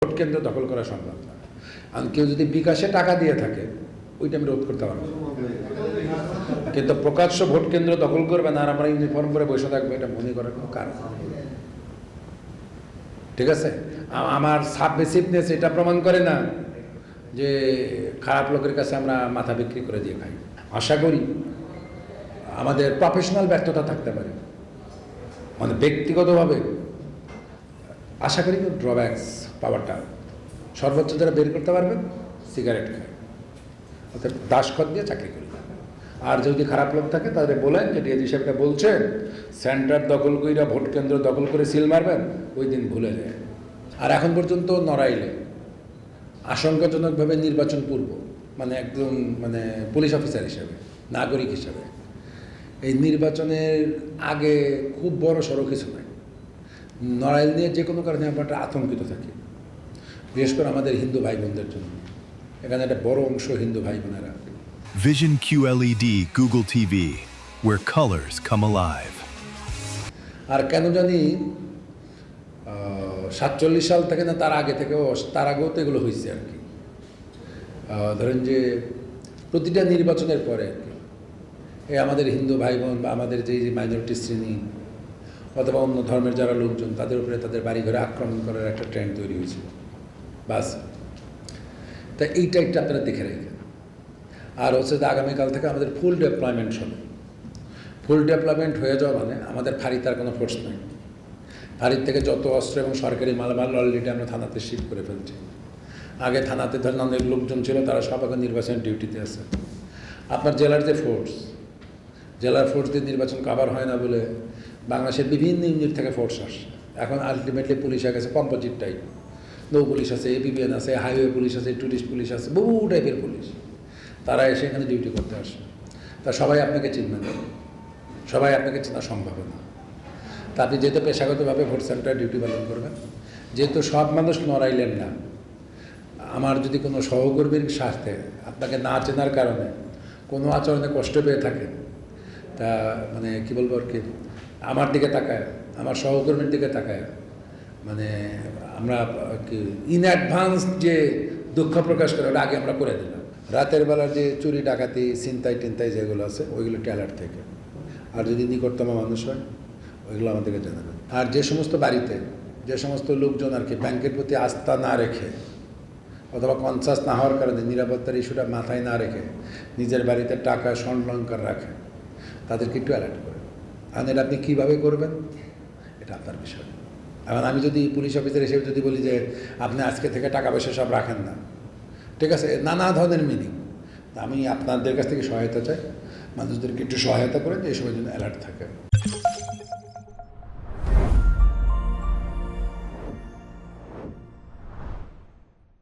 Vote কেন্দ্র দখল করা সম্ভব না। আর কেউ যদি বিকাশে টাকা দিয়ে থাকে ওইটা আমি রোধ করতে পারবো, কিন্তু প্রকাশ্য ভোট কেন্দ্র দখল করবে না আর আমরা ইউনিফর্ম পরে বসে থাকবো, এটা মনে করার কোনো কারণ নেই। ঠিক আছে, আমার সাবমিসিভনেস এটা প্রমাণ করে না যে খারাপ লোকের কাছে আমরা মাথা বিক্রি করে দিয়ে খাই। আশা করি আমাদের প্রফেশনাল ব্যর্থতা থাকতে পারে, মানে ব্যক্তিগতভাবে আশা করি ড্রব্যাকস পাওয়ারটা সর্বোচ্চ যারা বের করতে পারবেন সিগারেট খায়, অর্থাৎ দাসখত দিয়ে চাকরি করি। আর যদি খারাপ লোক থাকে তাদের বলেন যে ডিএজি সাহেবটা বলছেন সেন্টার দখল কইরা ভোট কেন্দ্র দখল করে সিল মারবেন, ওই দিন ভুলে যায়। আর এখন পর্যন্ত নড়াইলে আশঙ্কাজনকভাবে নির্বাচন পূর্ব একদম পুলিশ অফিসার হিসেবে, নাগরিক হিসেবে এই নির্বাচনের আগে খুব বড় সড়ো কিছু নয়। নড়াইল নিয়ে যে কোনো কারণে আমরা আতঙ্কিত থাকি, বিশেষ করে আমাদের হিন্দু ভাই বোনদের জন্য। এখানে একটা বড় অংশ হিন্দু ভাই বোনেরা। Vision QLED Google TV, where colors come alive. আর কেন জানি 47 সাল থেকে না তার আগে থেকেও, তার আগেও তো এগুলো হয়েছে আর কি। ধরেন যে প্রতিটা নির্বাচনের পরে আর কি এই আমাদের হিন্দু ভাই বোন বা আমাদের যে মাইনরিটি শ্রেণী অথবা অন্য ধর্মের যারা লোকজন তাদের উপরে তাদের বাড়িঘরে আক্রমণ করার একটা ট্রেন্ড তৈরি হয়েছিল। বাস তা এইটা একটা আপনারা দেখে রাখেন। আর হচ্ছে যে আগামীকাল থেকে আমাদের ফুল ডেপ্লয়মেন্ট হবে। ফুল ডেপ্লয়মেন্ট হয়ে যাওয়া মানে আমাদের ফাঁড়িতে আর কোনো ফোর্স নেই। ফাঁড়ির থেকে যত অস্ত্র এবং সরকারি মালামাল অলরেডি আমরা থানাতে শিফট করে ফেলছি। আগে থানাতে ধরেন অনেক লোকজন ছিল, তারা সব এখন নির্বাচনের ডিউটিতে আছে। আপনার জেলার যে ফোর্স, জেলার ফোর্স দিয়ে নির্বাচন কাভার হয় না বলে বাংলাদেশের বিভিন্ন ইউনিট থেকে ফোর্স আসে। এখন আলটিমেটলি পুলিশ হয়ে গেছে কম্পোজিট টাইপ, নৌ পুলিশ আছে, এপিবিএন আছে, হাইওয়ে পুলিশ আছে, টুরিস্ট পুলিশ আছে, বহু টাইপের পুলিশ। তারা এসে এখানে ডিউটি করতে আসে। তা সবাই আপনাকে চিনবে না, সবাই আপনাকে চেনা সম্ভব না। তা আপনি যেহেতু পেশাগতভাবে ভোট সেন্টারে ডিউটি পালন করবেন, যেহেতু সব মানুষ নড়াইলেন না, আমার যদি কোনো সহকর্মীর স্বার্থে আপনাকে না চেনার কারণে কোনো আচরণে কষ্ট পেয়ে থাকেন, তা কি বলবো আর কি, আমার দিকে তাকায়, আমার সহকর্মীর দিকে তাকায় আমরা কি ইন অ্যাডভান্স যে দুঃখ প্রকাশ করে ওটা আগে আমরা করে দিলাম। রাতের বেলা যে চুরি ডাকাতি ছিনতাই টিনতাই যেগুলো আছে ওইগুলো ট্যালার থেকে, আর যদি নিকটতম মানুষ হয় ওইগুলো আমাদেরকে জানাবেন। আর যে সমস্ত বাড়িতে যে সমস্ত লোকজন আর কি ব্যাংকের প্রতি আস্থা না রেখে অথবা কনসাস না হওয়ার কারণে নিরাপত্তার ইস্যুটা মাথায় না রেখে নিজের বাড়িতে টাকা সংলঙ্কার রাখে, তাদেরকে একটু অ্যালার্ট করেন। আর এটা আপনি কীভাবে করবেন এটা আপনার বিষয়। এখন আমি যদি পুলিশ অফিসার হিসেবে যদি বলি যে আপনি আজকে থেকে টাকা পয়সা সব রাখেন না, ঠিক আছে, নানা ধরনের মিনিং। আমি আপনাদের কাছ থেকে সহায়তা চাই, মানুষদেরকে একটু সহায়তা করেন যে এই সময় জন্য অ্যালার্ট থাকে।